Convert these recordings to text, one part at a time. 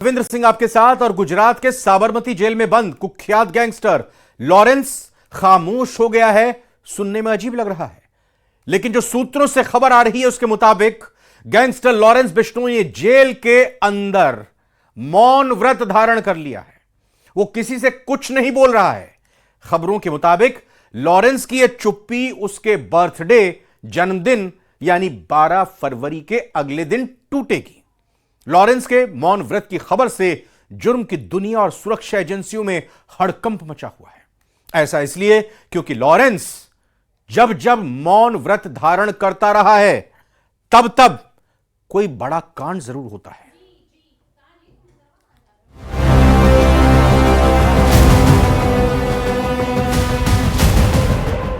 रविंद्र सिंह आपके साथ। और गुजरात के साबरमती जेल में बंद कुख्यात गैंगस्टर लॉरेंस खामोश हो गया है। सुनने में अजीब लग रहा है, लेकिन जो सूत्रों से खबर आ रही है उसके मुताबिक गैंगस्टर लॉरेंस बिश्नोई ने जेल के अंदर मौन व्रत धारण कर लिया है। वो किसी से कुछ नहीं बोल रहा है। खबरों के मुताबिक लॉरेंस की यह चुप्पी उसके बर्थडे जन्मदिन यानी 12 फरवरी के अगले दिन टूटेगी। लॉरेंस के मौन व्रत की खबर से जुर्म की दुनिया और सुरक्षा एजेंसियों में हड़कंप मचा हुआ है। ऐसा इसलिए क्योंकि लॉरेंस जब जब मौन व्रत धारण करता रहा है तब तब कोई बड़ा कांड जरूर होता है।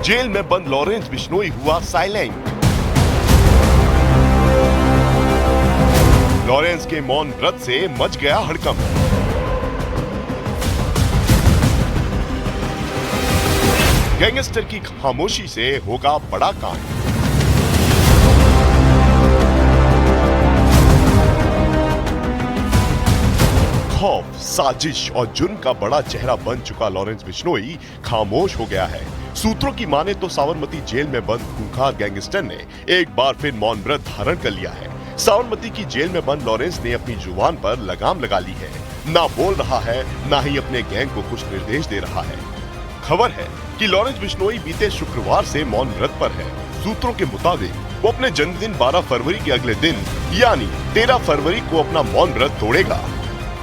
जेल में बंद लॉरेंस बिश्नोई हुआ साइलेंट। लॉरेंस के मौन व्रत से मच गया हड़कंप। गैंगस्टर की खामोशी से होगा बड़ा कांड। खौफ, साजिश और जुर्म का बड़ा चेहरा बन चुका लॉरेंस बिश्नोई खामोश हो गया है। सूत्रों की माने तो साबरमती जेल में बंद खूंखार गैंगस्टर ने एक बार फिर मौन व्रत धारण कर लिया है। साबरमती की जेल में बंद लॉरेंस ने अपनी जुबान पर लगाम लगा ली है। ना बोल रहा है, ना ही अपने गैंग को कुछ निर्देश दे रहा है। खबर है कि लॉरेंस बिश्नोई बीते शुक्रवार से मौन व्रत पर है। सूत्रों के मुताबिक वो अपने जन्मदिन 12 फरवरी के अगले दिन यानी 13 फरवरी को अपना मौन व्रत तोड़ेगा।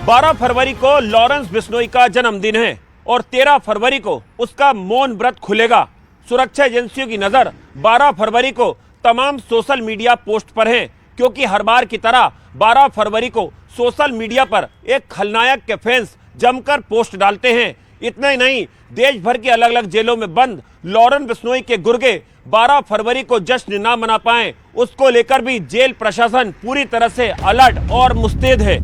12 फरवरी को लॉरेंस बिश्नोई का जन्मदिन है और 13 फरवरी को उसका मौन व्रत खुलेगा। सुरक्षा एजेंसियों की नजर 12 फरवरी को तमाम सोशल मीडिया पोस्ट पर है, क्योंकि हर बार की तरह 12 फरवरी को सोशल मीडिया पर एक खलनायक के फैंस जमकर पोस्ट डालते हैं। इतना ही नहीं, देश भर की अलग अलग जेलों में बंद लॉरेंस बिश्नोई के गुर्गे 12 फरवरी को जश्न ना मना पाए, उसको लेकर भी जेल प्रशासन पूरी तरह से अलर्ट और मुस्तैद है।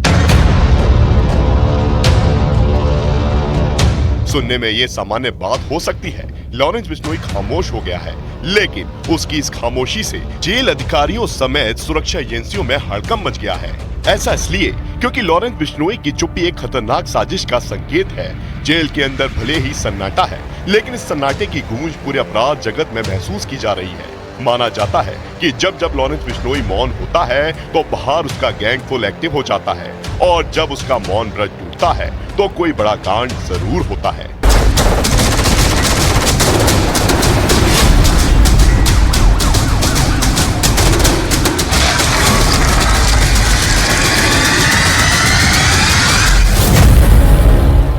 सुनने में ये सामान्य बात हो सकती है, लॉरेंस बिश्नोई खामोश हो गया है, लेकिन उसकी इस खामोशी से जेल अधिकारियों समेत सुरक्षा एजेंसियों में हड़कंप मच गया है। ऐसा इसलिए क्योंकि लॉरेंस बिश्नोई की चुप्पी एक खतरनाक साजिश का संकेत है। जेल के अंदर भले ही सन्नाटा है, लेकिन इस सन्नाटे की गूंज पूरे अपराध जगत में महसूस की जा रही है। माना जाता है कि जब जब लॉरेंस बिश्नोई मौन होता है तो बाहर उसका गैंग फुल एक्टिव हो जाता है, और जब उसका मौन व्रत टूटता है तो कोई बड़ा कांड जरूर होता है।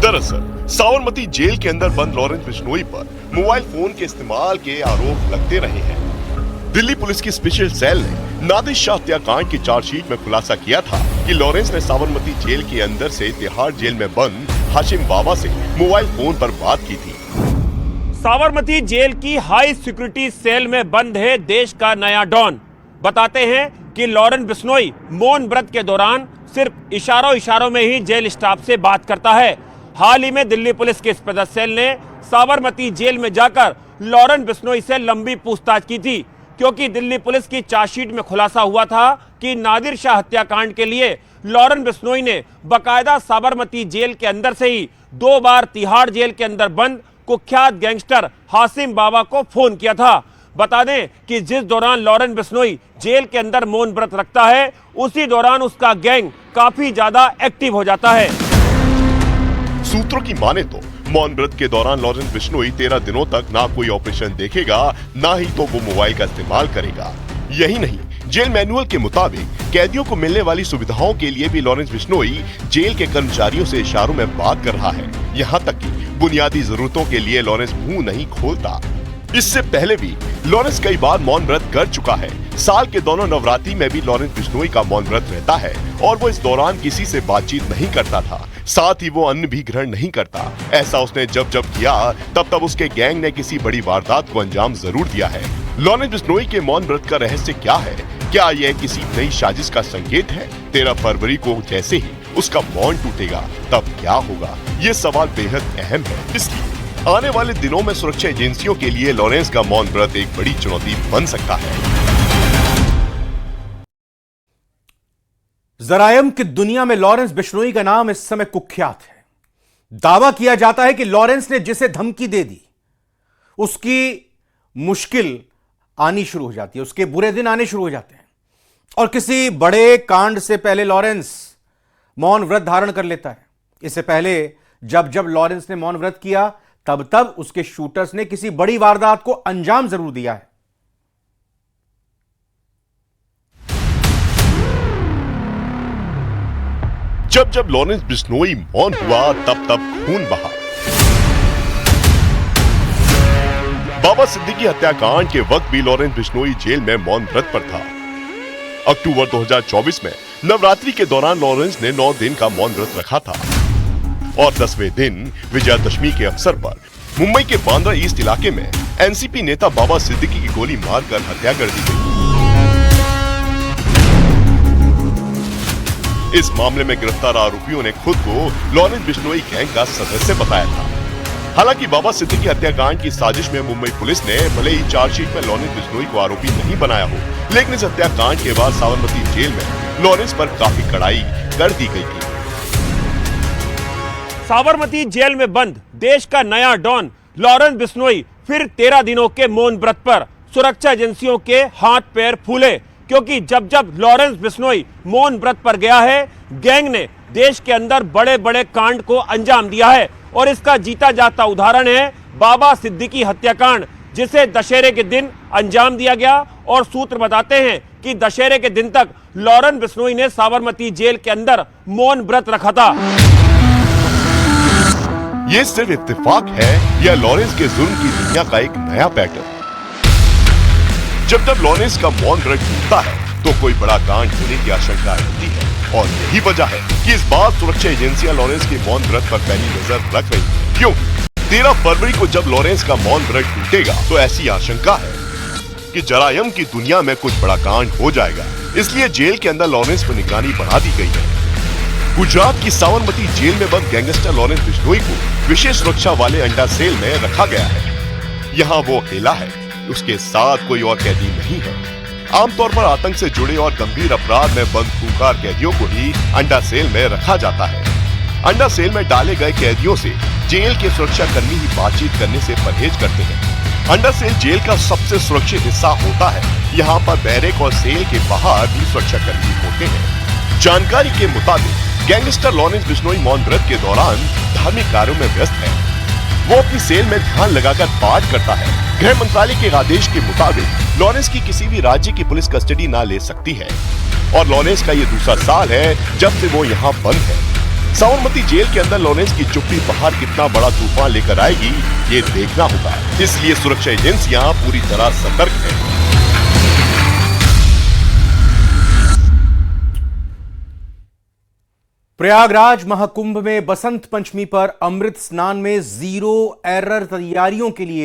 दरअसल साबरमती जेल के अंदर बंद लॉरेंस बिश्नोई पर मोबाइल फोन के इस्तेमाल के आरोप लगते रहे हैं। दिल्ली पुलिस की स्पेशल सेल ने नादिर शाह हत्याकांड की चार्जशीट में खुलासा किया था कि लॉरेंस ने साबरमती जेल के अंदर से तिहाड़ जेल में बंद हाशिम बाबा से मोबाइल फोन पर बात की थी। साबरमती जेल की हाई सिक्योरिटी सेल में बंद है देश का नया डॉन। बताते हैं कि लॉरेंस बिश्नोई मौन व्रत के दौरान सिर्फ इशारों में ही जेल स्टाफ से बात करता है। हाल ही में दिल्ली पुलिस की स्पेशल सेल ने साबरमती जेल में जाकर लॉरेंस बिश्नोई से लंबी पूछताछ की थी, क्योंकि दिल्ली पुलिस की चार्जशीट में खुलासा हुआ था कि नादिर शाह हत्याकांड के लिए लॉरेंस बिश्नोई ने बकायदा साबरमती जेल के अंदर से ही 2 बार तिहाड़ जेल के अंदर बंद कुख्यात गैंगस्टर हाशिम बाबा को फोन किया था। बता दें कि जिस दौरान लॉरेंस बिश्नोई जेल के अंदर मौन व्रत रखता है, उसी दौरान उसका गैंग काफी ज्यादा एक्टिव हो जाता है। सूत्रों की माने तो मौन व्रत के दौरान लॉरेंस बिश्नोई 13 दिनों तक ना कोई ऑपरेशन देखेगा, ना ही तो वो मोबाइल का इस्तेमाल करेगा। यही नहीं, जेल मैनुअल के मुताबिक कैदियों को मिलने वाली सुविधाओं के लिए भी लॉरेंस बिश्नोई जेल के कर्मचारियों से इशारों में बात कर रहा है। यहाँ तक कि बुनियादी जरूरतों के लिए लॉरेंस मुंह नहीं खोलता। इससे पहले भी लॉरेंस कई बार मौन व्रत कर चुका है। साल के दोनों नवरात्रि में भी लॉरेंस बिश्नोई का मौन व्रत रहता है, और वो इस दौरान किसी से बातचीत नहीं करता था, साथ ही वो अन्न भी ग्रहण नहीं करता। ऐसा उसने जब जब किया तब तब उसके गैंग ने किसी बड़ी वारदात को अंजाम जरूर दिया है। लॉरेंस बिश्नोई के मौन व्रत का रहस्य क्या है? क्या यह किसी नई साजिश का संकेत है? 13 फरवरी को जैसे ही उसका मौन टूटेगा तब क्या होगा? ये सवाल बेहद अहम है। इसलिए आने वाले दिनों में सुरक्षा एजेंसियों के लिए लॉरेंस का मौन व्रत एक बड़ी चुनौती बन सकता है। जरायम की दुनिया में लॉरेंस बिश्नोई का नाम इस समय कुख्यात है। दावा किया जाता है कि लॉरेंस ने जिसे धमकी दे दी उसकी मुश्किल आनी शुरू हो जाती है, उसके बुरे दिन आने शुरू हो जाते हैं और किसी बड़े कांड से पहले लॉरेंस मौन व्रत धारण कर लेता है। इससे पहले जब जब लॉरेंस ने मौन व्रत किया तब तब उसके शूटर्स ने किसी बड़ी वारदात को अंजाम जरूर दिया है। जब जब लॉरेंस बिश्नोई मौन हुआ तब तब खून बहा। बाबा सिद्दीकी हत्याकांड के वक्त भी लॉरेंस बिश्नोई जेल में मौन व्रत पर था। अक्टूबर 2024 में नवरात्रि के दौरान लॉरेंस ने 9 दिन का मौन व्रत रखा था और 10वें दिन विजयादशमी के अवसर पर मुंबई के बांद्रा ईस्ट इलाके में एनसीपी नेता बाबा सिद्दीकी की गोली मारकर हत्या कर दी गई। इस मामले में गिरफ्तार आरोपियों ने खुद को लॉरेंस बिश्नोई गैंग का सदस्य बताया था। हालांकि बाबा सिद्दीकी हत्याकांड की साजिश में मुंबई पुलिस ने भले ही चार्जशीट में लॉरेंस बिश्नोई को आरोपी नहीं बनाया हो, लेकिन इस हत्याकांड के बाद साबरमती जेल में लॉरेंस पर काफी कड़ाई कर दी गई थी। साबरमती जेल में बंद देश का नया डॉन लॉरेंस बिश्नोई फिर 13 दिनों के मौन व्रत पर। सुरक्षा एजेंसियों के हाथ पैर फूले क्योंकि जब जब लॉरेंस बिश्नोई मौन व्रत पर गया है, गैंग ने देश के अंदर बड़े बड़े कांड को अंजाम दिया है और इसका जीता जाता उदाहरण है बाबा सिद्दीकी हत्याकांड, जिसे दशहरे के दिन अंजाम दिया गया। और सूत्र बताते हैं कि दशहरे के दिन तक लॉरेंस बिश्नोई ने साबरमती जेल के अंदर मौन व्रत रखा था। ये सिर्फ इत्तेफाक है या लॉरेंस के जुल्म की दुनिया का एक नया पैटर्न? जब जब लॉरेंस का मौन व्रत टूटता है तो कोई बड़ा कांड होने की आशंका रहती है और यही वजह है कि इस बार सुरक्षा एजेंसियां लॉरेंस के मौन व्रत पर पैनी नजर रख रही है। क्यों? 13 फरवरी को जब लॉरेंस का मौन व्रत टूटेगा तो ऐसी आशंका है कि जरायम की दुनिया में कुछ बड़ा कांड हो जाएगा। इसलिए जेल के अंदर लॉरेंस पर निगरानी बढ़ा दी गई है। गुजरात की साबरमती जेल में बंद गैंगस्टर लॉरेंस बिश्नोई को विशेष सुरक्षा वाले अंडा सेल में रखा गया है। यहाँ वो अकेला है, उसके साथ कोई और कैदी नहीं है। आमतौर पर आतंक से जुड़े और गंभीर अपराध में बंद खूंखार कैदियों को ही अंडा सेल में रखा जाता है। अंडा सेल में डाले गए कैदियों से जेल के सुरक्षा कर्मी ही बातचीत करने से परहेज करते हैं। अंडा सेल जेल का सबसे सुरक्षित हिस्सा होता है। यहाँ पर बैरक और सेल के बाहर भी सुरक्षा कर्मी होते हैं। जानकारी के मुताबिक गैंगस्टर लॉरेंस बिश्नोई मौन व्रत के दौरान धार्मिक कार्यों में व्यस्त है। वो अपनी सेल में ध्यान लगाकर पाठ करता है। गृह मंत्रालय के आदेश के मुताबिक लॉरेंस की किसी भी राज्य की पुलिस कस्टडी ना ले सकती है और लॉरेंस का ये दूसरा साल है जब से वो यहाँ बंद है। साबरमती जेल के अंदर लॉरेंस की चुप्पी बाहर कितना बड़ा तूफान लेकर आएगी ये देखना होगा। इसलिए सुरक्षा एजेंसियां पूरी तरह सतर्क है। प्रयागराज महाकुंभ में बसंत पंचमी पर अमृत स्नान में जीरो एरर तैयारियों के लिए